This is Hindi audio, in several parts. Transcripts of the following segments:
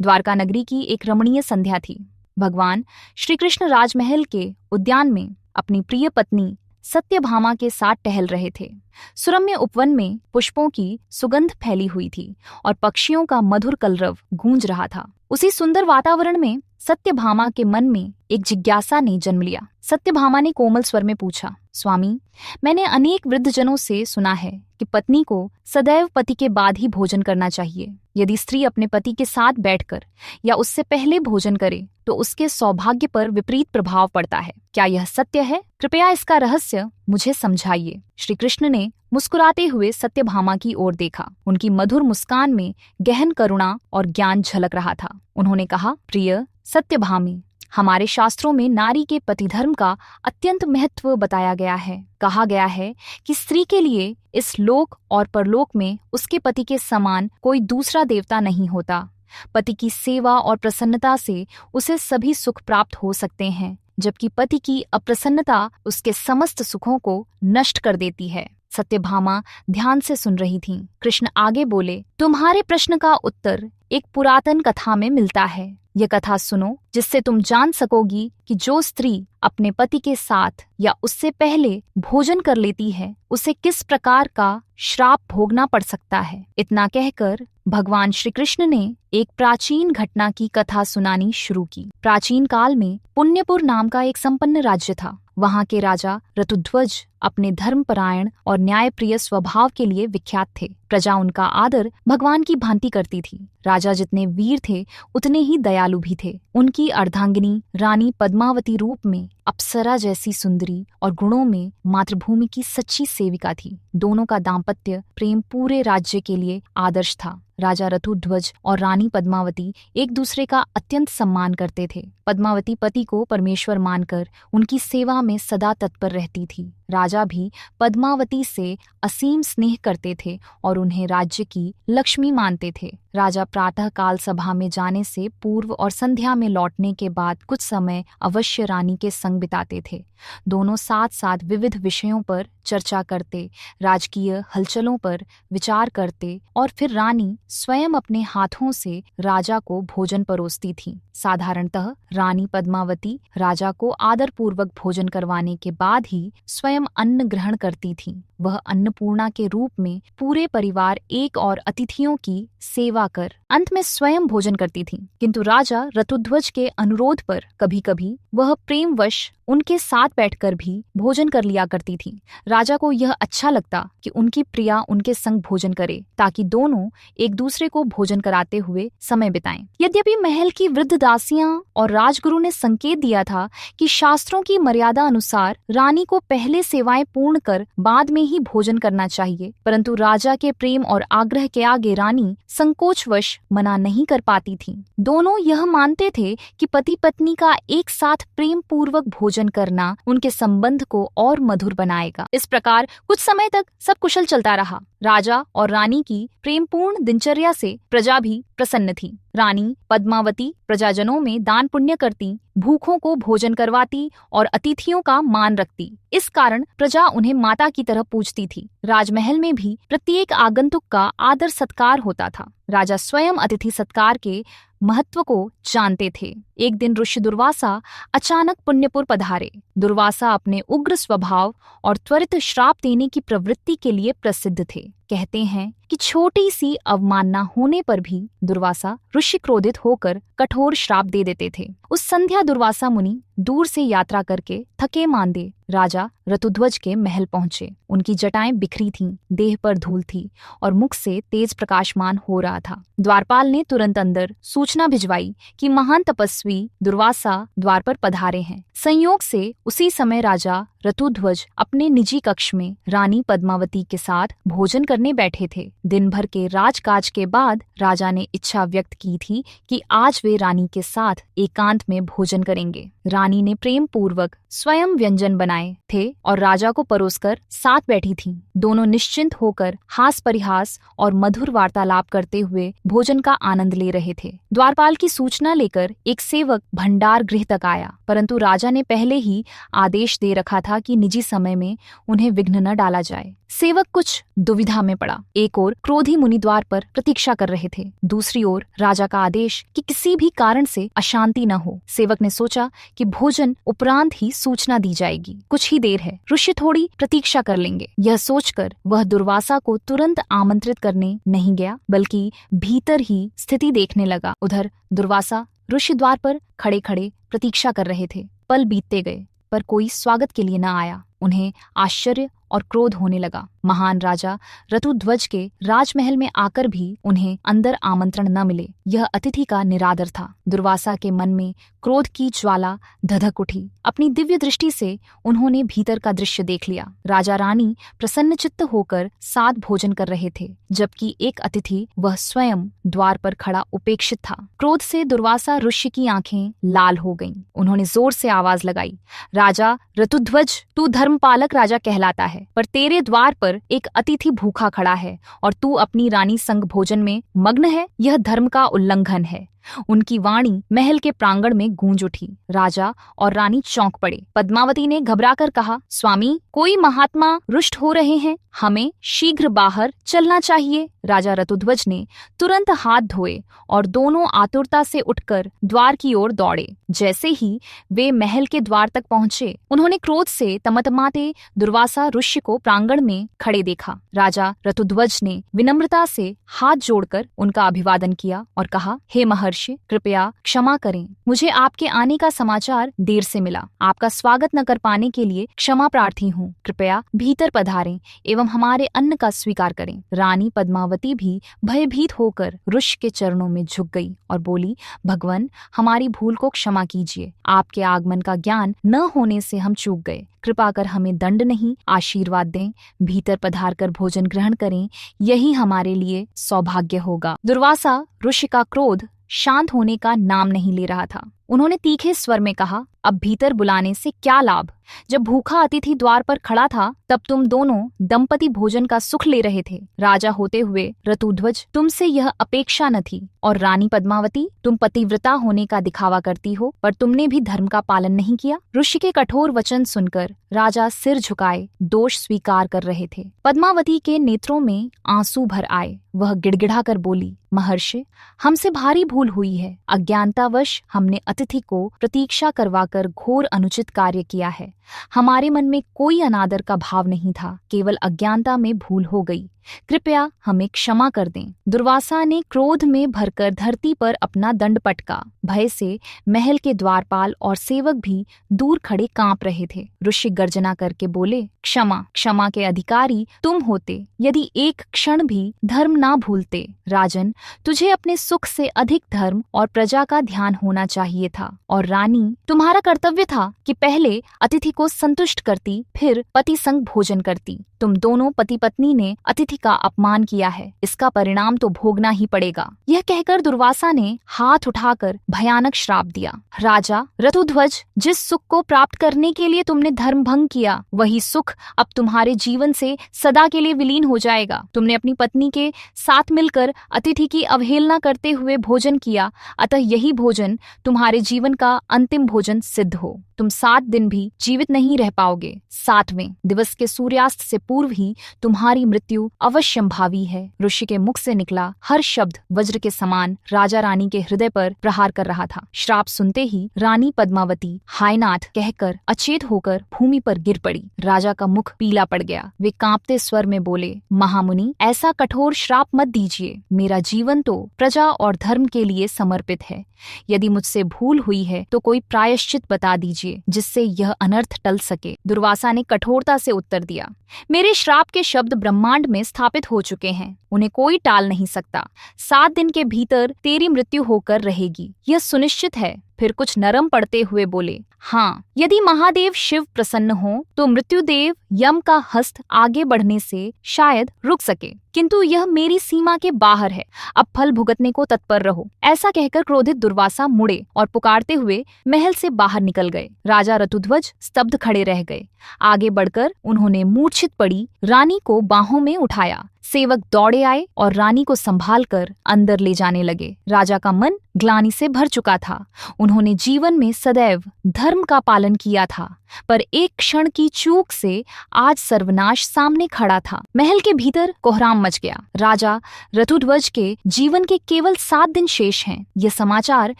द्वारका नगरी की एक रमणीय संध्या थी। भगवान श्री कृष्ण राजमहल के उद्यान में अपनी प्रिय पत्नी सत्यभामा के साथ टहल रहे थे। सुरम्य उपवन में पुष्पों की सुगंध फैली हुई थी और पक्षियों का मधुर कलरव गूंज रहा था। उसी सुंदर वातावरण में सत्यभामा के मन में एक जिज्ञासा ने जन्म लिया। सत्यभामा ने कोमल स्वर में पूछा, स्वामी, मैंने अनेक वृद्धजनों से सुना है कि पत्नी को सदैव पति के बाद ही भोजन करना चाहिए। यदि स्त्री अपने पति के साथ बैठकर या उससे पहले भोजन करे तो उसके सौभाग्य पर विपरीत प्रभाव पड़ता है। क्या यह सत्य है? कृपया इसका रहस्य मुझे समझाइए। श्री कृष्ण ने मुस्कुराते हुए सत्यभामा की ओर देखा। उनकी मधुर मुस्कान में गहन करुणा और ज्ञान झलक रहा था। उन्होंने कहा, प्रिय सत्यभामी, हमारे शास्त्रों में नारी के पतिधर्म का अत्यंत महत्व बताया गया है। कहा गया है कि स्त्री के लिए इस लोक और परलोक में उसके पति के समान कोई दूसरा देवता नहीं होता। पति की सेवा और प्रसन्नता से उसे सभी सुख प्राप्त हो सकते हैं, जबकि पति की अप्रसन्नता उसके समस्त सुखों को नष्ट कर देती है। सत्यभामा ध्यान से सुन रही थीं। कृष्ण आगे बोले, तुम्हारे प्रश्न का उत्तर एक पुरातन कथा में मिलता है। यह कथा सुनो, जिससे तुम जान सकोगी कि जो स्त्री अपने पति के साथ या उससे पहले भोजन कर लेती है, उसे किस प्रकार का श्राप भोगना पड़ सकता है। इतना कहकर भगवान श्री कृष्ण ने एक प्राचीन घटना की कथा सुनानी शुरू की। प्राचीन काल में पुण्यपुर नाम का एक संपन्न राज्य था। वहां के राजा ऋतुध्वज अपने धर्मपरायण और न्यायप्रिय स्वभाव के लिए विख्यात थे। प्रजा उनका आदर भगवान की भांति करती थी। राजा जितने वीर थे उतने ही दयालु भी थे। उनकी अर्धांगिनी रानी पद्मावती रूप में अप्सरा जैसी सुंदरी और गुणों में मातृभूमि की सच्ची सेविका थी। दोनों का दाम्पत्य प्रेम पूरे राज्य के लिए आदर्श था। राजा ऋतुध्वज और रानी पद्मावती एक दूसरे का अत्यंत सम्मान करते थे। पद्मावती पति को परमेश्वर मानकर उनकी सेवा में सदा तत्पर रहती थी। राजा भी पद्मावती से असीम स्नेह करते थे और उन्हें राज्य की लक्ष्मी मानते थे। राजा प्रातः काल सभा में जाने से पूर्व और संध्या में लौटने के बाद कुछ समय अवश्य रानी के संग बिताते थे। दोनों साथ साथ विविध विषयों पर चर्चा करते, राजकीय हलचलों पर विचार करते और फिर रानी स्वयं अपने हाथों से राजा को भोजन परोसती थी। साधारणतः रानी पद्मावती राजा को आदरपूर्वक भोजन करवाने के बाद ही स्वयं अन्न ग्रहण करती थी। वह अन्नपूर्णा के रूप में पूरे परिवार एक और अतिथियों की सेवा कर अंत में स्वयं भोजन करती थी। किंतु राजा ऋतुध्वज के अनुरोध पर कभी कभी वह प्रेमवश उनके साथ बैठकर भी भोजन कर लिया करती थी। राजा को यह अच्छा लगता कि उनकी प्रिया उनके संग भोजन करे, ताकि दोनों एक दूसरे को भोजन कराते हुए समय बिताएं। यद्यपि महल की वृद्ध दासियां और राजगुरु ने संकेत दिया था कि शास्त्रों की मर्यादा अनुसार रानी को पहले सेवाएं पूर्ण कर बाद में ही भोजन करना चाहिए, परंतु राजा के प्रेम और आग्रह के आगे रानी संकोचवश मना नहीं कर पाती थी। दोनों यह मानते थे कि पति पत्नी का एक साथ प्रेम पूर्वक भोजन करना उनके संबंध को और मधुर बनाएगा। इस प्रकार कुछ समय तक सब कुशल चलता रहा। राजा और रानी की प्रेमपूर्ण दिनचर्या से प्रजा भी प्रसन्न थी। रानी पद्मावती प्रजाजनों में दान पुण्य करती, भूखों को भोजन करवाती और अतिथियों का मान रखती। इस कारण प्रजा उन्हें माता की तरह पूजती थी। राजमहल में भी प्रत्येक आगंतुक का आदर सत्कार होता था। राजा स्वयं अतिथि सत्कार के महत्व को जानते थे। एक दिन ऋषि दुर्वासा अचानक पुण्यपुर पधारे। दुर्वासा अपने उग्र स्वभाव और त्वरित श्राप देने की प्रवृत्ति के लिए प्रसिद्ध थे। कहते हैं कि छोटी सी अवमानना होने पर भी दुर्वासा ऋषि क्रोधित होकर कठोर श्राप दे देते थे। उस संध्या दुर्वासा मुनि दूर से यात्रा करके थके मांदे राजा ऋतुध्वज के महल पहुंचे। उनकी जटाएं बिखरी थीं, देह पर धूल थी और मुख से तेज प्रकाशमान हो रहा था। द्वारपाल ने तुरंत अंदर सूचना भिजवाई कि महान तपस्वी दुर्वासा द्वार पर पधारे हैं। संयोग से उसी समय राजा ऋतुध्वज अपने निजी कक्ष में रानी पद्मावती के साथ भोजन करने बैठे थे। दिन भर के राजकाज के बाद राजा ने इच्छा व्यक्त की थी कि आज वे रानी के साथ एकांत में भोजन करेंगे। रानी ने प्रेम पूर्वक स्वयं व्यंजन बनाए थे और राजा को परोसकर साथ बैठी थीं। दोनों निश्चिंत होकर हास परिहास और मधुर वार्तालाप करते हुए भोजन का आनंद ले रहे थे। द्वारपाल की सूचना लेकर एक सेवक भंडार गृह तक आया, परंतु राजा ने पहले ही आदेश दे रखा था कि निजी समय में उन्हें विघ्न न डाला जाए। सेवक कुछ दुविधा में पड़ा। एक ओर क्रोधी मुनि द्वार पर प्रतीक्षा कर रहे थे, दूसरी ओर राजा का आदेश कि किसी भी कारण से अशांति न हो। सेवक ने सोचा कि भोजन उपरांत ही सूचना दी जाएगी, कुछ ही देर है, ऋषि थोड़ी प्रतीक्षा कर लेंगे। यह सोचकर वह दुर्वासा को तुरंत आमंत्रित करने नहीं गया, बल्कि भीतर ही स्थिति देखने लगा। उधर दुर्वासा ऋषि द्वार पर खड़े खड़े प्रतीक्षा कर रहे थे। पल बीतते गए, पर कोई स्वागत के लिए न आया। उन्हें आश्चर्य और क्रोध होने लगा। महान राजा रतुध्वज के राजमहल में आकर भी उन्हें अंदर आमंत्रण न मिले। यह अतिथि का निरादर था। दुर्वासा के मन में क्रोध की ज्वाला धधक उठी। अपनी दिव्य दृष्टि से उन्होंने भीतर का दृश्य देख लिया। राजा रानी प्रसन्नचित्त होकर साथ भोजन कर रहे थे, जबकि एक अतिथि, वह स्वयं द्वार पर खड़ा उपेक्षित था। क्रोध से दुर्वासा ऋषि की आंखें लाल हो गईं। उन्होंने जोर से आवाज लगाई, राजा रतुध्वज, तू धर्मपालक राजा कहलाता है, पर तेरे द्वार पर एक अतिथि भूखा खड़ा है और तू अपनी रानी संग भोजन में मग्न है। यह धर्म का उल्लंघन है। उनकी वाणी महल के प्रांगण में गूंज उठी। राजा और रानी चौंक पड़े। पद्मावती ने घबराकर कहा, स्वामी, कोई महात्मा रुष्ट हो रहे हैं, हमें शीघ्र बाहर चलना चाहिए। राजा रतुध्वज ने तुरंत हाथ धोए और दोनों आतुरता से उठकर द्वार की ओर दौड़े। जैसे ही वे महल के द्वार तक पहुंचे, उन्होंने क्रोध से तमतमाते दुर्वासा ऋषि को प्रांगण में खड़े देखा। राजा रतुध्वज ने विनम्रता से हाथ जोड़कर उनका अभिवादन किया और कहा, हे महर्षि, कृपया क्षमा करें, मुझे आपके आने का समाचार देर से मिला। आपका स्वागत न कर पाने के लिए क्षमा प्रार्थी हूँ। कृपया भीतर पधारें एवं हमारे अन्न का स्वीकार करें। रानी पद्मावती भी भयभीत होकर ऋषि के चरणों में झुक गई और बोली, भगवन, हमारी भूल को क्षमा कीजिए। आपके आगमन का ज्ञान न होने से हम चूक गए। कृपा कर हमें दंड नहीं, आशीर्वाद दें। भीतर पधार कर भोजन ग्रहण करें, यही हमारे लिए सौभाग्य होगा। दुर्वासा ऋषि का क्रोध शांत होने का नाम नहीं ले रहा था। उन्होंने तीखे स्वर में कहा, अब भीतर बुलाने से क्या लाभ? जब भूखा अतिथि द्वार पर खड़ा था, तब तुम दोनों दंपति भोजन का सुख ले रहे थे। राजा होते हुए रतुध्वज, तुमसे यह अपेक्षा न थी। और रानी पद्मावती, तुम पतिव्रता होने का दिखावा करती हो, पर तुमने भी धर्म का पालन नहीं किया। ऋषि के कठोर वचन सुनकर राजा सिर झुकाए दोष स्वीकार कर रहे थे। पद्मावती के नेत्रों में आंसू भर आए। वह गिड़गिड़ा कर बोली, महर्षि, हमसे भारी भूल हुई है। अज्ञानतावश हमने अतिथि को प्रतीक्षा करवाकर घोर अनुचित कार्य किया है। हमारे मन में कोई अनादर का भाव नहीं था, केवल अज्ञानता में भूल हो गई। कृपया हमें क्षमा कर दें। दुर्वासा ने क्रोध में भरकर धरती पर अपना दंड पटका। भय से महल के द्वारपाल और सेवक भी दूर खड़े कांप रहे थे। ऋषि गर्जना करके बोले, क्षमा, क्षमा के अधिकारी तुम होते यदि एक क्षण भी धर्म ना भूलते। राजन, तुझे अपने सुख से अधिक धर्म और प्रजा का ध्यान होना चाहिए था। और रानी, तुम्हारा कर्तव्य था कि पहले अतिथि को संतुष्ट करती, फिर पति संग भोजन करती। तुम दोनों पति पत्नी ने अतिथि का अपमान किया है, इसका परिणाम तो भोगना ही पड़ेगा। यह कहकर दुर्वासा ने हाथ उठाकर भयानक श्राप दिया। राजा रतुध्वज, जिस सुख को प्राप्त करने के लिए तुमने धर्म भंग किया, वही सुख अब तुम्हारे जीवन से सदा के लिए विलीन हो जाएगा। तुमने अपनी पत्नी के साथ मिलकर अतिथि की अवहेलना करते हुए भोजन किया, अतः यही भोजन तुम्हारे जीवन का अंतिम भोजन सिद्ध हो। तुम 7 दिन भी जीवित नहीं रह पाओगे। 7वें दिवस के सूर्यास्त से पूर्व ही तुम्हारी मृत्यु अवश्यंभावी है। ऋषि के मुख से निकला हर शब्द वज्र के समान राजा रानी के हृदय पर प्रहार कर रहा था। श्राप सुनते ही रानी पद्मावती हायनाथ कहकर अचेत होकर भूमि पर गिर पड़ी। राजा का मुख पीला पड़ गया। वे कांपते स्वर में बोले, महामुनि, ऐसा कठोर श्राप मत दीजिए। मेरा जीवन तो प्रजा और धर्म के लिए समर्पित है। यदि मुझसे भूल हुई है तो कोई प्रायश्चित बता दीजिए, जिससे यह अनर्थ टल सके। दुर्वासा ने कठोरता से उत्तर दिया, मेरे श्राप के शब्द ब्रह्मांड में स्थापित हो चुके हैं, उन्हें कोई टाल नहीं सकता। 7 दिन के भीतर तेरी मृत्यु होकर रहेगी, यह सुनिश्चित है। फिर कुछ नरम पड़ते हुए बोले, हाँ, यदि महादेव शिव प्रसन्न हो तो मृत्युदेव यम का हस्त आगे बढ़ने से शायद रुक सके, किंतु यह मेरी सीमा के बाहर है। अब फल भुगतने को तत्पर रहो। ऐसा कहकर क्रोधित दुर्वासा मुड़े और पुकारते हुए महल से बाहर निकल गए। राजा रतुध्वज स्तब्ध खड़े रह गए। आगे बढ़कर उन्होंने मूर्छित पड़ी रानी को बाहों में उठाया। सेवक दौड़े आए और रानी को संभालकर अंदर ले जाने लगे। राजा का मन ग्लानि से भर चुका था। उन्होंने जीवन में सदैव धर्म का पालन किया था, पर एक क्षण की चूक से आज सर्वनाश सामने खड़ा था। महल के भीतर कोहराम मच गया। राजा ऋतुध्वज के जीवन के केवल 7 दिन शेष हैं। यह समाचार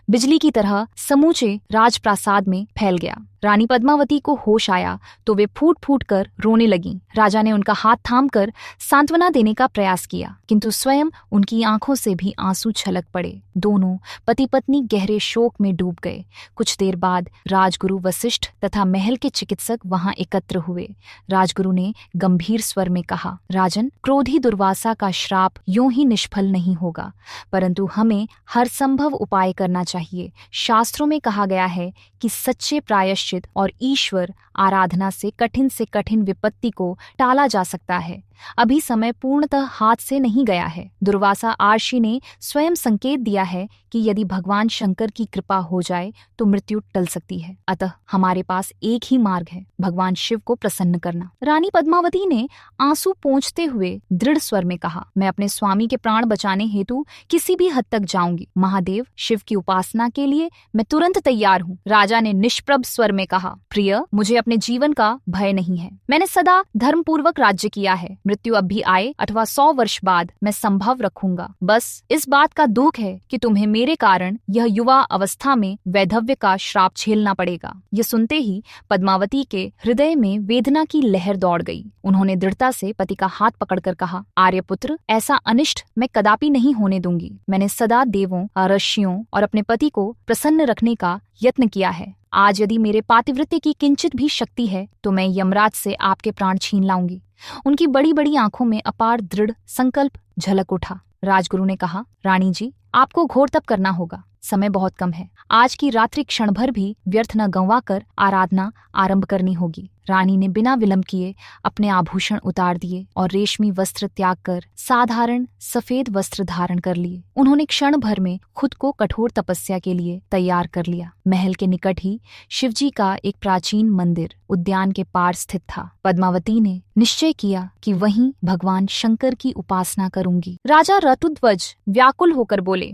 बिजली की तरह समूचे राजप्रासाद में फैल गया। रानी पद्मावती को होश आया तो वे फूट फूट कर रोने लगीं। राजा ने उनका हाथ थामकर सांत्वना देने का प्रयास किया, किंतु स्वयं उनकी आंखों से भी आंसू छलक पड़े। दोनों पति पत्नी गहरे शोक में डूब गए। कुछ देर बाद राजगुरु वशिष्ठ तथा महल के चिकित्सक वहां एकत्र हुए। राजगुरु ने गंभीर स्वर में कहा, राजन, क्रोधी दुर्वासा का श्राप यूं ही निष्फल नहीं होगा, परंतु हमें हर संभव उपाय करना चाहिए। शास्त्रों में कहा गया है कि सच्चे प्रायश्चित और ईश्वर आराधना से कठिन विपत्ति को टाला जा सकता है। अभी समय पूर्णतः हाथ से नहीं गया है। दुर्वासा आर्षि ने स्वयं संकेत दिया है कि यदि भगवान शंकर की कृपा हो जाए तो मृत्यु टल सकती है। अतः हमारे पास एक ही मार्ग है, भगवान शिव को प्रसन्न करना। रानी पद्मावती ने आंसू पोंछते हुए दृढ़ स्वर में कहा, मैं अपने स्वामी के प्राण बचाने हेतु किसी भी हद तक जाऊंगी। महादेव, शिव की उपासना के लिए मैं तुरंत तैयार हूँ। राजा ने निष्प्रभ स्वर में कहा, प्रिय, मुझे अपने जीवन का भय नहीं है। मैंने सदा धर्मपूर्वक राज्य किया है। मृत्यु अब भी आए अथवा 100 वर्ष बाद मैं संभव रखूंगा। बस इस बात का दुख है कि तुम्हें मेरे कारण यह युवा अवस्था में वैधव्य का श्राप झेलना पड़ेगा। यह सुनते ही पद्मावती के हृदय में वेदना की लहर दौड़ गई। उन्होंने दृढ़ता से पति का हाथ पकड़कर कहा, आर्यपुत्र, ऐसा अनिष्ट मैं कदापि नहीं होने दूंगी। मैंने सदा देवों, ऋषियों और अपने पति को प्रसन्न रखने का यत्न किया है। आज यदि मेरे पातिव्रत्य की किंचित भी शक्ति है तो मैं यमराज से आपके प्राण छीन लाऊंगी। उनकी बड़ी बड़ी आंखों में अपार दृढ़ संकल्प झलक उठा। राजगुरु ने कहा, रानी जी, आपको घोर तप करना होगा। समय बहुत कम है। आज की रात्रि क्षण भर भी व्यर्थ न गंवाकर आराधना आरंभ करनी होगी। रानी ने बिना विलंब किए अपने आभूषण उतार दिए और रेशमी वस्त्र त्याग कर साधारण सफेद वस्त्र धारण कर लिए। उन्होंने क्षण भर में खुद को कठोर तपस्या के लिए तैयार कर लिया। महल के निकट ही शिवजी का एक प्राचीन मंदिर उद्यान के पार स्थित था। पद्मावती ने निश्चय किया कि वहीं भगवान शंकर की उपासना करूंगी। राजा ऋतुध्वज व्याकुल होकर बोले,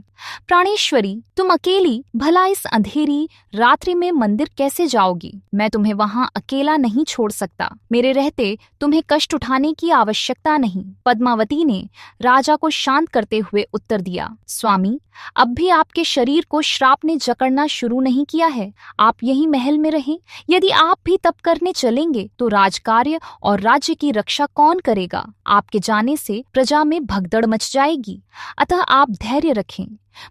प्राणेश्वरी, तुम अकेली भला इस अंधेरी रात्रि में मंदिर कैसे जाओगी? मैं तुम्हें वहां अकेला नहीं छोड़ सकता। मेरे रहते तुम्हें कष्ट उठाने की आवश्यकता नहीं। पद्मावती ने राजा को शांत करते हुए उत्तर दिया, स्वामी, अब भी आपके शरीर को श्राप ने जकड़ना शुरू नहीं किया है। आप यहीं महल में रहें। यदि आप भी तप करने चलेंगे तो राजकार्य और राज्य की रक्षा कौन करेगा? आपके जाने से प्रजा में भगदड़ मच जाएगी। अतः आप धैर्य रखें,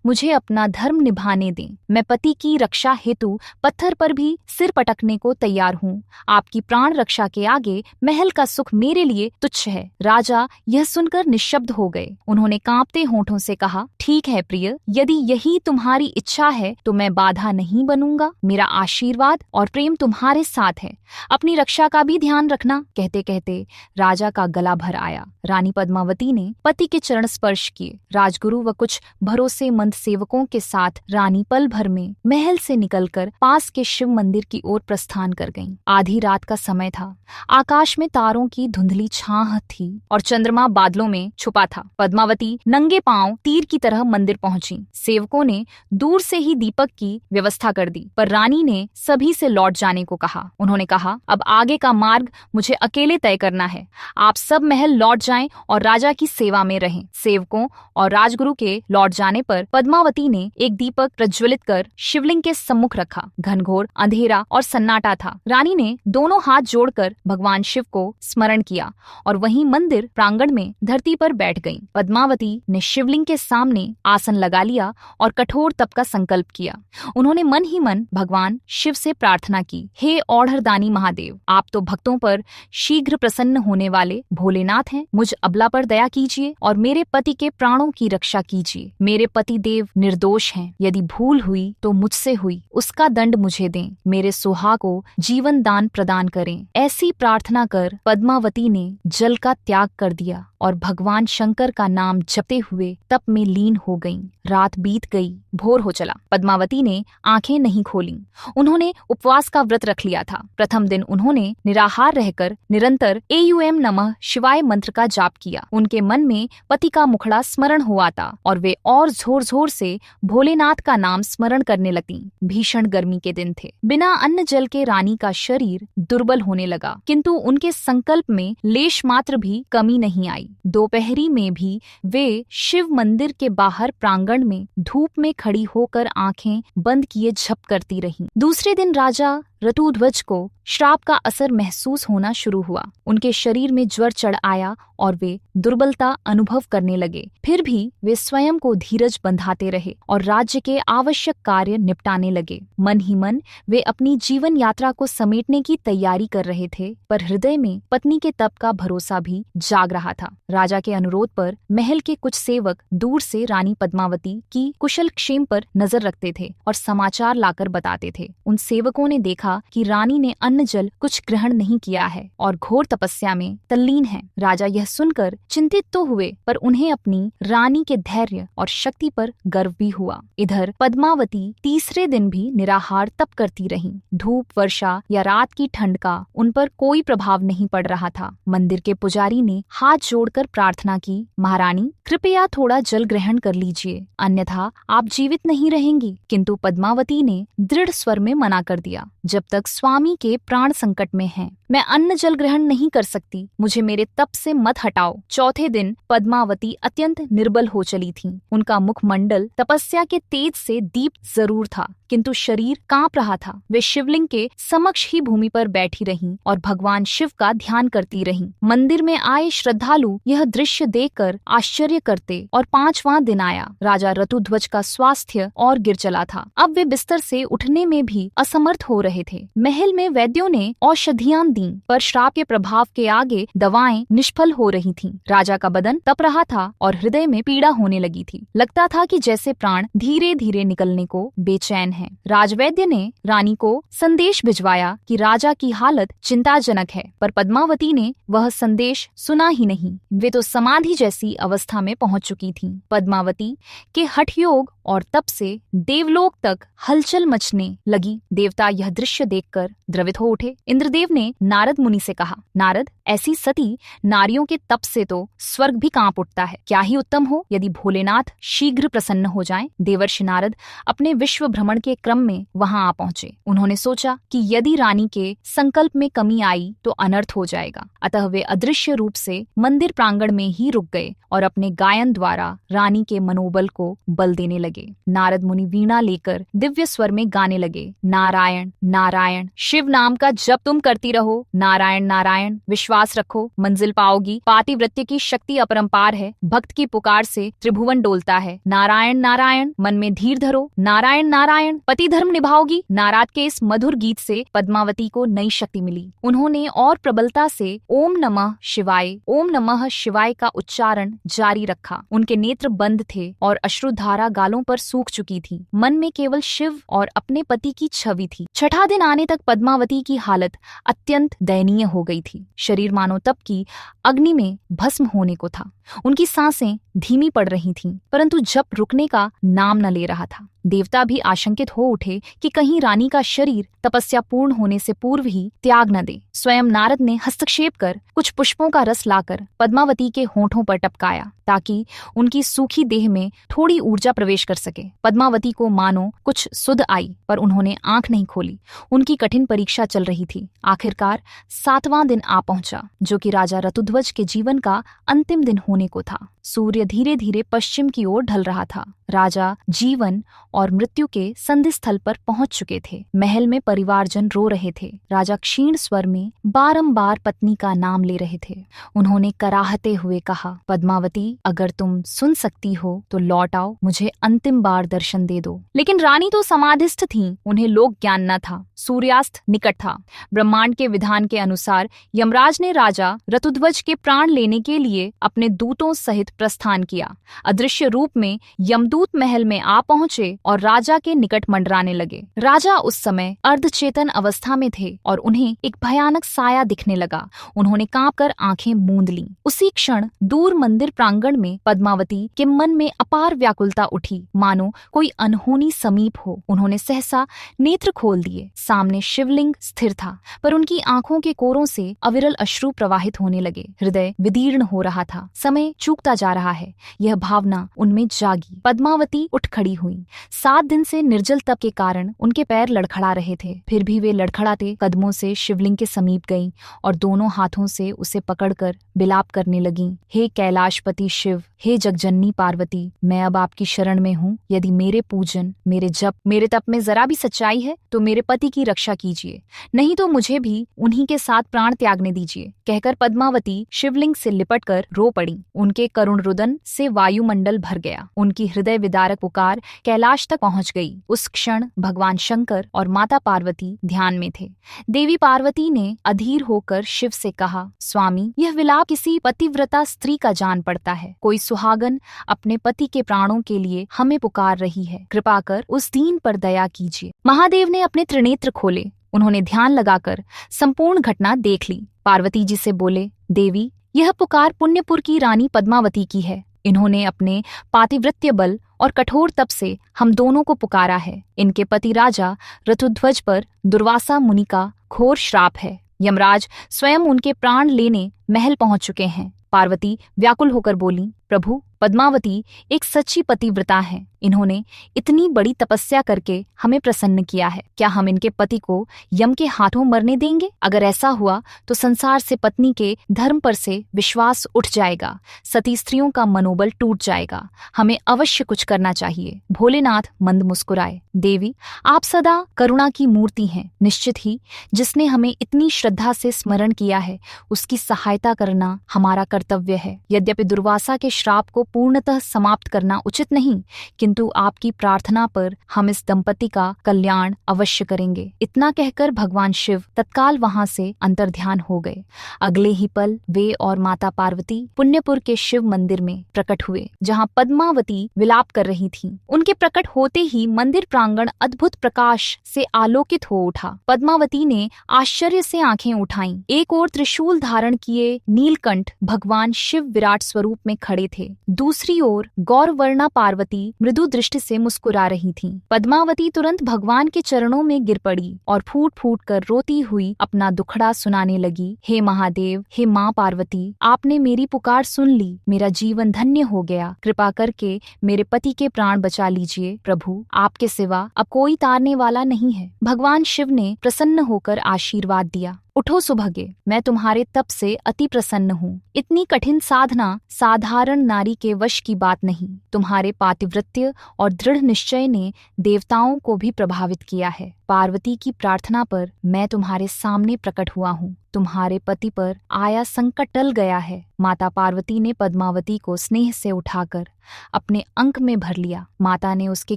मुझे अपना धर्म निभाने दें। मैं पति की रक्षा हेतु पत्थर पर भी सिर पटकने को तैयार हूँ। आपकी प्राण रक्षा के आगे महल का सुख मेरे लिए तुच्छ है। राजा यह सुनकर निश्शब्द हो गए। उन्होंने कांपते होठों से कहा, ठीक है प्रिय, यदि यही तुम्हारी इच्छा है तो मैं बाधा नहीं बनूंगा। मेरा आशीर्वाद और प्रेम तुम्हारे साथ है। अपनी रक्षा का भी ध्यान रखना। कहते कहते राजा का गला भर आया। रानी पद्मावती ने पति के चरण स्पर्श किए। राजगुरु व कुछ भरोसेमंद सेवकों के साथ रानी पल भर में महल से निकलकर पास के शिव मंदिर की ओर प्रस्थान कर गईं। आधी रात का समय था। आकाश में तारों की धुंधली छाह थी और चंद्रमा बादलों में छुपा था। पद्मावती नंगे पांव तीर की तरह मंदिर पहुंची। सेवकों ने दूर से ही दीपक की व्यवस्था कर दी, पर रानी ने सभी से लौट जाने को कहा। उन्होंने कहा, अब आगे का मार्ग मुझे अकेले तय करना है। आप सब महल लौट जाएं और राजा की सेवा में रहें। सेवकों और राजगुरु के लौट जाने पर पद्मावती ने एक दीपक प्रज्वलित कर शिवलिंग के सम्मुख रखा। घनघोर अंधेरा और सन्नाटा था। रानी ने दोनों हाथ जोड़कर भगवान शिव को स्मरण किया और वहीं मंदिर प्रांगण में धरती पर बैठ गईं। पद्मावती ने शिवलिंग के सामने आसन लगा लिया और कठोर तप का संकल्प किया। उन्होंने मन ही मन भगवान शिव से प्रार्थना की, हे औढ़रदानी महादेव, आप तो भक्तों पर शीघ्र प्रसन्न होने वाले भोलेनाथ हैं। मुझ अबला पर दया कीजिए और मेरे पति के प्राणों की रक्षा कीजिए। मेरे पति देव निर्दोष हैं। यदि भूल हुई तो मुझसे हुई, उसका दंड मुझे दें। मेरे सुहा को जीवन दान प्रदान करें। ऐसी प्रार्थना कर पद्मावती ने जल का त्याग कर दिया। और भगवान शंकर का नाम जपते हुए तप में लीन हो गईं। रात बीत गई, भोर हो चला। पद्मावती ने आंखें नहीं खोलीं। उन्होंने उपवास का व्रत रख लिया था। प्रथम दिन उन्होंने निराहार रहकर निरंतर एयूएम नमः शिवाय मंत्र का जाप किया। उनके मन में पति का मुखड़ा स्मरण हो आता और वे और जोर जोर से भोलेनाथ का नाम स्मरण करने लगीं। भीषण गर्मी के दिन थे। बिना अन्न जल के रानी का शरीर दुर्बल होने लगा, किंतु उनके संकल्प में लेश मात्र भी कमी नहीं आई। दोपहरी में भी वे शिव मंदिर के बाहर प्रांगण में धूप में खड़ी होकर आंखें बंद किए झप करती रहीं। दूसरे दिन राजा रतुध्वज को श्राप का असर महसूस होना शुरू हुआ। उनके शरीर में ज्वर चढ़ आया और वे दुर्बलता अनुभव करने लगे। फिर भी वे स्वयं को धीरज बंधाते रहे और राज्य के आवश्यक कार्य निपटाने लगे। मन ही मन वे अपनी जीवन यात्रा को समेटने की तैयारी कर रहे थे, पर हृदय में पत्नी के तप का भरोसा भी जाग रहा था। राजा के अनुरोध पर महल के कुछ सेवक दूर से रानी पद्मावती की कुशल क्षेम पर नजर रखते थे और समाचार लाकर बताते थे। उन सेवकों ने देखा कि रानी ने अन्न जल कुछ ग्रहण नहीं किया है और घोर तपस्या में तल्लीन है। राजा यह सुनकर चिंतित तो हुए, पर उन्हें अपनी रानी के धैर्य और शक्ति पर गर्व भी हुआ। इधर पद्मावती तीसरे दिन भी निराहार तप करती रहीं। धूप, वर्षा या रात की ठंड का उन पर कोई प्रभाव नहीं पड़ रहा था। मंदिर के पुजारी ने हाथ जोड़कर प्रार्थना की, महारानी कृपया थोड़ा जल ग्रहण कर लीजिए, अन्यथा आप जीवित नहीं रहेंगी। किंतु पद्मावती ने दृढ़ स्वर में मना कर दिया, जब तक स्वामी के प्राण संकट में हैं, मैं अन्न जल ग्रहण नहीं कर सकती। मुझे मेरे तप से मत हटाओ। चौथे दिन पद्मावती अत्यंत निर्बल हो चली थीं। उनका मुखमंडल तपस्या के तेज से दीप्त जरूर था, किंतु शरीर कांप रहा था। वे शिवलिंग के समक्ष ही भूमि पर बैठी रहीं और भगवान शिव का ध्यान करती रहीं। मंदिर में आए श्रद्धालु यह दृश्य देखकर आश्चर्य करते और 5वां दिन आया। राजा रतुध्वज का स्वास्थ्य और गिर चला था। अब वे बिस्तर से उठने में भी असमर्थ हो रहे थे। महल में वैद्यों ने औषधियां दी, पर श्राप के प्रभाव के आगे दवाएं निष्फल हो रही थीं। राजा का बदन तप रहा था और हृदय में पीड़ा होने लगी थी। लगता था कि जैसे प्राण धीरे धीरे निकलने को बेचैन है। राजवैद्य ने रानी को संदेश भिजवाया कि राजा की हालत चिंताजनक है, पर पद्मावती ने वह संदेश सुना ही नहीं। वे तो समाधि जैसी अवस्था में पहुंच चुकी थीं। पद्मावती के हठयोग और तप से देवलोक तक हलचल मचने लगी। देवता यह दृश्य देखकर द्रवित हो उठे। इंद्रदेव ने नारद मुनि से कहा, नारद, ऐसी सती नारियों के तप से तो स्वर्ग भी कांप उठता है। क्या ही उत्तम हो यदि भोलेनाथ शीघ्र प्रसन्न हो जाएं। देवर्षि नारद अपने विश्व भ्रमण के क्रम में वहां आ पहुंचे। उन्होंने सोचा कि यदि रानी के संकल्प में कमी आई तो अनर्थ हो जाएगा। अतः वे अदृश्य रूप से मंदिर प्रांगण में ही रुक गए और अपने गायन द्वारा रानी के मनोबल को बल देने लगे। नारद मुनि वीणा लेकर दिव्य स्वर में गाने लगे, नारायण नारायण, शिव नाम का जप तुम करती रहो। नारायण नारायण, विश्वास रखो, मंजिल पाओगी। पातिव्रत्य की शक्ति अपरंपार है। भक्त की पुकार से त्रिभुवन डोलता है। नारायण नारायण, मन में धीर धरो। नारायण नारायण, पति धर्म निभाओगी। नारद के इस मधुर गीत से पद्मावती को नई शक्ति मिली। उन्होंने और प्रबलता से ओम नमः शिवाय का उच्चारण जारी रखा। उनके नेत्र बंद थे और अश्रुधारा गालों पर सूख चुकी थी। मन में केवल शिव और अपने पति की छवि थी। छठा दिन आने तक पद्मावती की हालत अत्यंत दयनीय हो गई थी। शरीर मानो तप की अग्नि में भस्म होने को था। उनकी सांसें धीमी पड़ रही थीं, परंतु जप रुकने का नाम न ले रहा था। देवता भी आशंकित हो उठे कि कहीं रानी का शरीर तपस्या पूर्ण होने से पूर्व ही त्याग न दे। स्वयं नारद ने हस्तक्षेप कर कुछ पुष्पों का रस लाकर पद्मावती के होठों पर टपकाया, ताकि उनकी सूखी देह में थोड़ी ऊर्जा प्रवेश कर सके। पद्मावती को मानो कुछ सुध आई, पर उन्होंने आंख नहीं खोली। उनकी कठिन परीक्षा चल रही थी। आखिरकार 7वां दिन आ पहुंचा, जो कि राजा रतुध्वज के जीवन का अंतिम दिन होने को था। सूर्य धीरे धीरे पश्चिम की ओर ढल रहा था। राजा जीवन और मृत्यु के संधि स्थल पर पहुंच चुके थे। महल में परिवारजन रो रहे थे। राजा क्षीण स्वर में बारंबार पत्नी का नाम ले रहे थे। उन्होंने कराहते हुए कहा, पद्मावती, अगर तुम सुन सकती हो तो लौट आओ, मुझे अंतिम बार दर्शन दे दो। लेकिन रानी तो समाधिस्थ थीं, उन्हें लोक ज्ञान न था। सूर्यास्त निकट था। ब्रह्मांड के विधान के अनुसार यमराज ने राजा रतुध्वज के प्राण लेने के लिए अपने दूतों सहित प्रस्थान किया। अदृश्य रूप में यमदूत दूत महल में आ पहुँचे और राजा के निकट मंडराने लगे। राजा उस समय अर्धचेतन अवस्था में थे और उन्हें एक भयानक साया दिखने लगा। उन्होंने कांपकर आंखें मूंद लीं। उसी क्षण दूर मंदिर प्रांगण में पद्मावती के मन में अपार व्याकुलता उठी, मानो कोई अनहोनी समीप हो। उन्होंने सहसा नेत्र खोल दिए। सामने शिवलिंग स्थिर था, पर उनकी आंखों के कोरों से अविरल अश्रु प्रवाहित होने लगे। हृदय विदीर्ण हो रहा था। समय चूकता जा रहा है, यह भावना उनमें जागी। पद्मावती उठ खड़ी हुई। 7 दिन से निर्जल तप के कारण उनके पैर लड़खड़ा रहे थे, फिर भी वे लड़खड़ाते कदमों से शिवलिंग के समीप गईं और दोनों हाथों से उसे पकड़कर विलाप करने लगीं। हे कैलाशपति शिव, हे जगजननी पार्वती, मैं अब आपकी शरण में हूँ। यदि मेरे पूजन, मेरे जप, मेरे तप में जरा भी सच्चाई है तो मेरे पति की रक्षा कीजिए, नहीं तो मुझे भी उन्हीं के साथ प्राण त्यागने दीजिए। कहकर पद्मावती शिवलिंग से लिपटकर रो पड़ी। उनके करुण रुदन से वायुमंडल भर गया। उनकी हृदय विदारक पुकार कैलाश तक पहुंच गई। उस क्षण भगवान शंकर और माता पार्वती ध्यान में थे। देवी पार्वती ने अधीर होकर शिव से कहा, स्वामी, यह विलाप किसी पतिव्रता स्त्री का जान पड़ता है। कोई सुहागन अपने पति के प्राणों के लिए हमें पुकार रही है। कृपा कर उस दीन पर दया कीजिए। महादेव ने अपने त्रिनेत्र खोले। उन्होंने ध्यान लगाकर संपूर्ण घटना देख ली। पार्वती जी से बोले, देवी, यह पुकार पुण्यपुर की रानी पद्मावती की है। इन्होंने अपने पातिव्रत्य बल और कठोर तप से हम दोनों को पुकारा है। इनके पति राजा ऋतुध्वज पर दुर्वासा मुनि का घोर श्राप है। यमराज स्वयं उनके प्राण लेने महल पहुंच चुके हैं। पार्वती व्याकुल होकर बोली, प्रभु, पद्मावती एक सच्ची पतिव्रता है। इन्होंने इतनी बड़ी तपस्या करके हमें प्रसन्न किया है। क्या हम इनके पति को यम के हाथों मरने देंगे? अगर ऐसा हुआ तो संसार से पत्नी के धर्म पर से विश्वास उठ जाएगा, सती स्त्रियों का मनोबल टूट जाएगा। हमें अवश्य कुछ करना चाहिए। भोलेनाथ मंद मुस्कुराए। देवी, आप सदा करुणा की मूर्ति हैं। निश्चित ही जिसने हमें इतनी श्रद्धा से स्मरण किया है उसकी सहायता करना हमारा कर्तव्य है। यद्यपि दुर्वासा के श्राप को पूर्णतः समाप्त करना उचित नहीं, किंतु आपकी प्रार्थना पर हम इस दंपति का कल्याण अवश्य करेंगे। इतना कहकर भगवान शिव तत्काल वहां से अंतर्ध्यान हो गए। अगले ही पल वे और माता पार्वती पुण्यपुर के शिव मंदिर में प्रकट हुए, जहां पद्मावती विलाप कर रही थीं। उनके प्रकट होते ही मंदिर प्रांगण अद्भुत प्रकाश से आलोकित हो उठा। पद्मावती ने आश्चर्य से आंखें उठाईं। एक ओर त्रिशूल धारण किए नीलकंठ भगवान शिव विराट स्वरूप में खड़े थे, दूसरी ओर गौरवर्णा पार्वती मृदु दृष्टि से मुस्कुरा रही थीं। पद्मावती तुरंत भगवान के चरणों में गिर पड़ी और फूट फूट कर रोती हुई अपना दुखड़ा सुनाने लगी। हे महादेव, हे माँ पार्वती, आपने मेरी पुकार सुन ली। मेरा जीवन धन्य हो गया। कृपा करके मेरे पति के प्राण बचा लीजिए। प्रभु, आपके सिवा अब कोई तारने वाला नहीं है। भगवान शिव ने प्रसन्न होकर आशीर्वाद दिया। उठो सुभगे, मैं तुम्हारे तप से अति प्रसन्न हूँ। इतनी कठिन साधना साधारण नारी के वश की बात नहीं। तुम्हारे पातिव्रत्य और दृढ़ निश्चय ने देवताओं को भी प्रभावित किया है। पार्वती की प्रार्थना पर मैं तुम्हारे सामने प्रकट हुआ हूँ। तुम्हारे पति पर आया संकट टल गया है। माता पार्वती ने पद्मावती को स्नेह से उठाकर अपने अंक में भर लिया। माता ने उसके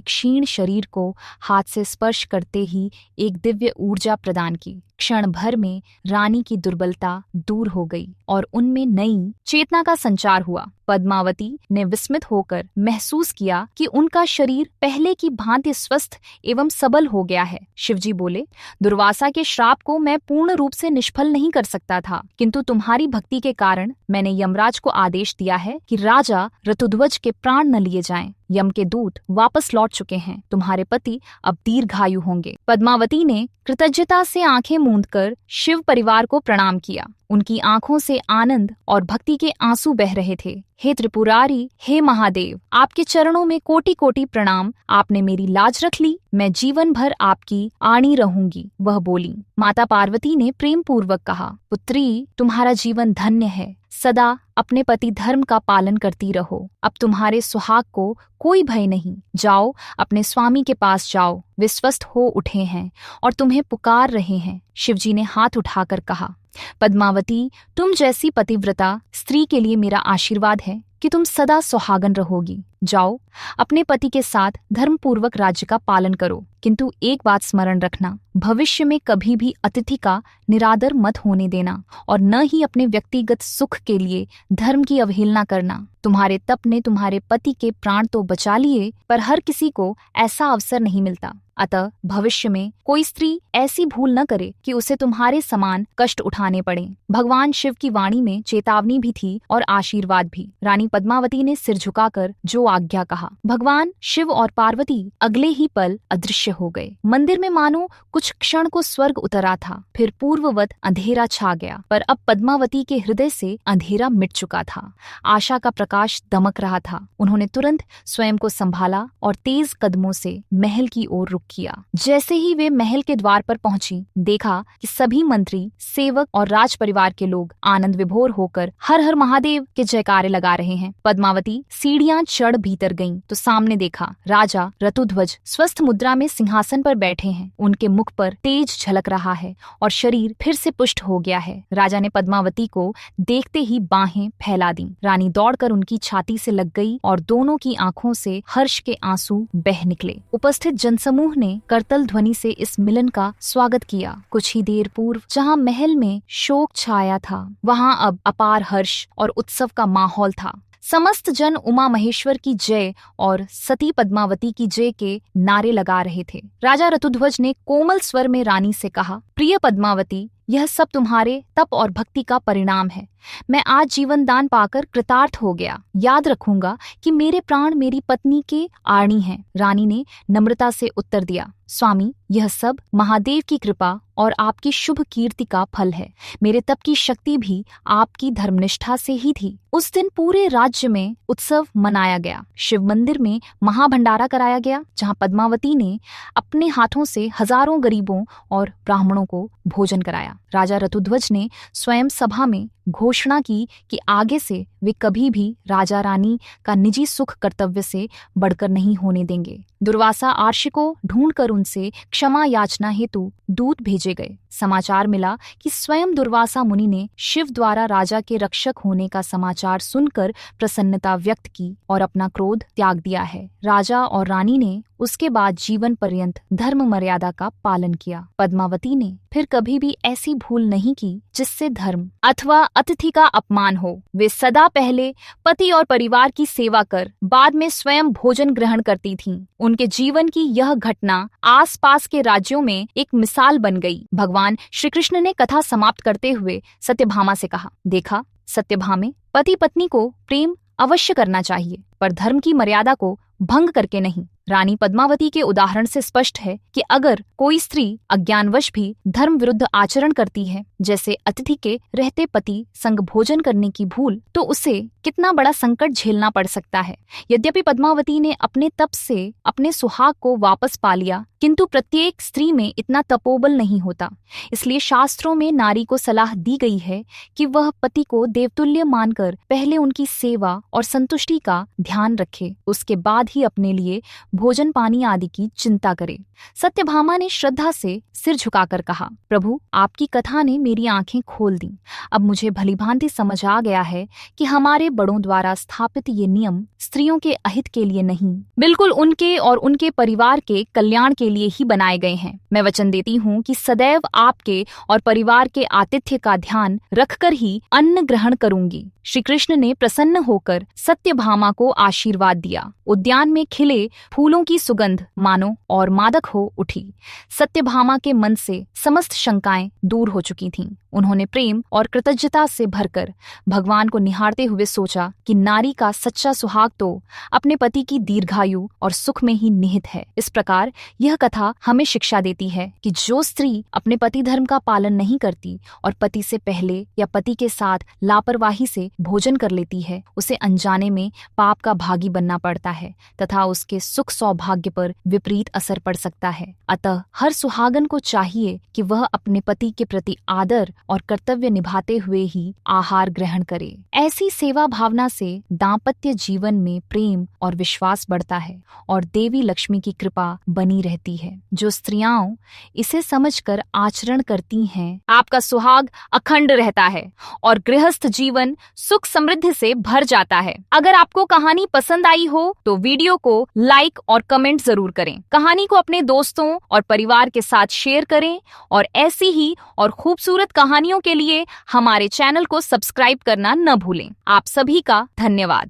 क्षीण शरीर को हाथ से स्पर्श करते ही एक दिव्य ऊर्जा प्रदान की। क्षण भर में रानी की दुर्बलता दूर हो गई और उनमें नई चेतना का संचार हुआ। पद्मावती ने विस्मित होकर महसूस किया कि उनका शरीर पहले की भांति स्वस्थ एवं सबल हो गया है। शिवजी बोले, दुर्वासा के श्राप को मैं पूर्ण रूप से निष्फल नहीं कर सकता था, किंतु तुम्हारी भक्ति के कारण मैंने यमराज को आदेश दिया है कि राजा ऋतुध्वज के प्राण न लिए जाएं। यम के दूत वापस लौट चुके हैं। तुम्हारे पति अब दीर्घायु होंगे। पद्मावती ने कृतज्ञता से आंखें मूंदकर शिव परिवार को प्रणाम किया। उनकी आंखों से आनंद और भक्ति के आंसू बह रहे थे। हे त्रिपुरारी, हे महादेव, आपके चरणों में कोटि कोटि प्रणाम। आपने मेरी लाज रख ली। मैं जीवन भर आपकी आनी रहूंगी, वह बोली। माता पार्वती ने प्रेम पूर्वक कहा, पुत्री, तुम्हारा जीवन धन्य है। सदा अपने पति धर्म का पालन करती रहो। अब तुम्हारे सुहाग को कोई भय नहीं। जाओ, अपने स्वामी के पास जाओ। वे स्वस्थ हो उठे हैं और तुम्हें पुकार रहे हैं। शिवजी ने हाथ उठाकर कहा, पद्मावती, तुम जैसी पतिव्रता स्त्री के लिए मेरा आशीर्वाद है कि तुम सदा सुहागन रहोगी। जाओ, अपने पति के साथ धर्मपूर्वक राज्य का पालन करो, किंतु एक बात स्मरण रखना, भविष्य में कभी भी अतिथि का निरादर मत होने देना और न ही अपने व्यक्तिगत सुख के लिए धर्म की अवहेलना करना। तुम्हारे तप ने तुम्हारे पति के प्राण तो बचा लिए, पर हर किसी को ऐसा अवसर नहीं मिलता। अतः भविष्य में कोई स्त्री ऐसी भूल न करे कि उसे तुम्हारे समान कष्ट उठाने पड़े। भगवान शिव की वाणी में चेतावनी भी थी और आशीर्वाद भी। रानी पद्मावती ने सिर झुकाकर जो आज्ञा कहा। भगवान शिव और पार्वती अगले ही पल अदृश्य हो गए। मंदिर में मानो कुछ क्षण को स्वर्ग उतरा था, फिर पूर्ववत अंधेरा छा गया, पर अब पद्मावती के हृदय से अंधेरा मिट चुका था। आशा का प्रकाश दमक रहा था। उन्होंने तुरंत स्वयं को संभाला और तेज कदमों से महल की ओर रुख किया। जैसे ही वे महल के द्वार पर पहुंची, देखा कि सभी मंत्री, सेवक और राज परिवार के लोग आनंद विभोर होकर हर हर महादेव के जयकारे लगा रहे हैं। पद्मावती सीढ़ियां चढ़ भीतर गईं तो सामने देखा राजा ऋतुध्वज स्वस्थ मुद्रा में सिंहासन पर बैठे हैं। उनके मुख पर तेज झलक रहा है और शरीर फिर से पुष्ट हो गया है। राजा ने पद्मावती को देखते ही बाहें फैला दी। रानी दौड़कर उनकी छाती से लग गई और दोनों की आंखों से हर्ष के आंसू बह निकले। उपस्थित जनसमूह ने करतल ध्वनि से इस मिलन का स्वागत किया। कुछ ही देर पूर्व जहां महल में शोक छाया था, वहां अब अपार हर्ष और उत्सव का माहौल था। समस्त जन उमा महेश्वर की जय और सती पद्मावती की जय के नारे लगा रहे थे। राजा ऋतुध्वज ने कोमल स्वर में रानी से कहा, प्रिय पद्मावती, यह सब तुम्हारे तप और भक्ति का परिणाम है। मैं आज जीवन दान पाकर कृतार्थ हो गया। याद रखूंगा कि मेरे प्राण मेरी पत्नी के आर्णी हैं। रानी ने नम्रता से उत्तर दिया, स्वामी, यह सब महादेव की कृपा और आपकी शुभ कीर्ति का फल है। मेरे तप की शक्ति भी आपकी धर्मनिष्ठा से ही थी। उस दिन पूरे राज्य में उत्सव मनाया गया। शिव मंदिर में महाभंडारा कराया गया, जहां पद्मावती ने अपने हाथों से हजारों गरीबों और ब्राह्मणों को भोजन कराया। राजा ऋतुध्वज ने स्वयं सभा में घोषणा की कि आगे से वे कभी भी राजा रानी का निजी सुख कर्तव्य से बढ़कर नहीं होने देंगे। दुर्वासा आर्षि को ढूंढकर उनसे क्षमा याचना हेतु दूत भेजे गए। समाचार मिला कि स्वयं दुर्वासा मुनि ने शिव द्वारा राजा के रक्षक होने का समाचार सुनकर प्रसन्नता व्यक्त की और अपना क्रोध त्याग दिया है। राजा और रानी ने उसके बाद जीवन पर्यंत धर्म मर्यादा का पालन किया। पद्मावती ने फिर कभी भी ऐसी भूल नहीं की जिससे धर्म अथवा अतिथि का अपमान हो। वे सदा पहले पति और परिवार की सेवा कर बाद में स्वयं भोजन ग्रहण करती थीं। उनके जीवन की यह घटना आसपास के राज्यों में एक मिसाल बन गई। भगवान श्री कृष्ण ने कथा समाप्त करते हुए सत्यभामा से कहा, देखा सत्यभामे, पति पत्नी को प्रेम अवश्य करना चाहिए, पर धर्म की मर्यादा को भंग करके नहीं। रानी पद्मावती के उदाहरण से स्पष्ट है कि अगर कोई स्त्री अज्ञानवश भी धर्म विरुद्ध आचरण करती है, जैसे अतिथि के रहते पति संग भोजन करने की भूल, तो उसे कितना बड़ा संकट झेलना पड़ सकता है। यद्यपि पद्मावती ने अपने तप से अपने सुहाग को वापस पा लिया, किंतु प्रत्येक स्त्री में इतना तपोबल नहीं होता। इसलिए शास्त्रों में नारी को सलाह दी गई है कि वह पति को देवतुल्य मानकर पहले उनकी सेवा और संतुष्टि का ध्यान रखे, उसके बाद ही अपने लिए भोजन पानी आदि की चिंता करे। सत्यभामा ने श्रद्धा से सिर झुकाकर कहा, प्रभु, आपकी कथा ने मेरी आंखें खोल दी। अब मुझे भलीभांति समझ आ गया है कि हमारे बड़ों द्वारा स्थापित ये नियम स्त्रियों के अहित के लिए नहीं, बिल्कुल उनके और उनके परिवार के कल्याण के लिए ही बनाए गए हैं। मैं वचन देती हूँ कि सदैव आपके और परिवार के आतिथ्य का ध्यान रखकर ही अन्न ग्रहण करूंगी। श्री कृष्ण ने प्रसन्न होकर सत्यभामा को आशीर्वाद दिया। उद्यान में खिले फूलों की सुगंध मानो और मादक हो उठी। सत्यभामा के मन से समस्त शंकाएं दूर हो चुकी थीं। उन्होंने प्रेम और कृतज्ञता से भरकर भगवान को निहारते हुए सोचा कि नारी का सच्चा सुहाग तो अपने पति की दीर्घायु और सुख में ही निहित है। इस प्रकार यह कथा हमें शिक्षा देती है कि जो स्त्री अपने पति धर्म का पालन नहीं करती और पति से पहले या पति के साथ लापरवाही से भोजन कर लेती है, उसे अनजाने में पाप का भागी बनना पड़ता है तथा उसके सुख सुख सौभाग्य पर विपरीत असर पड़ सकता है। अतः हर सुहागन को चाहिए कि वह अपने पति के प्रति आदर और कर्तव्य निभाते हुए ही आहार ग्रहण करे। ऐसी सेवा भावना से दाम्पत्य जीवन में प्रेम और विश्वास बढ़ता है और देवी लक्ष्मी की कृपा बनी रहती है। जो स्त्रियां इसे समझकर आचरण करती हैं, आपका सुहाग अखंड रहता है और गृहस्थ जीवन सुख समृद्धि से भर जाता है। अगर आपको कहानी पसंद आई हो तो वीडियो को लाइक और कमेंट जरूर करें। कहानी को अपने दोस्तों और परिवार के साथ शेयर करें और ऐसी ही और खूबसूरत कहानियों के लिए हमारे चैनल को सब्सक्राइब करना न भूलें। आप सभी का धन्यवाद।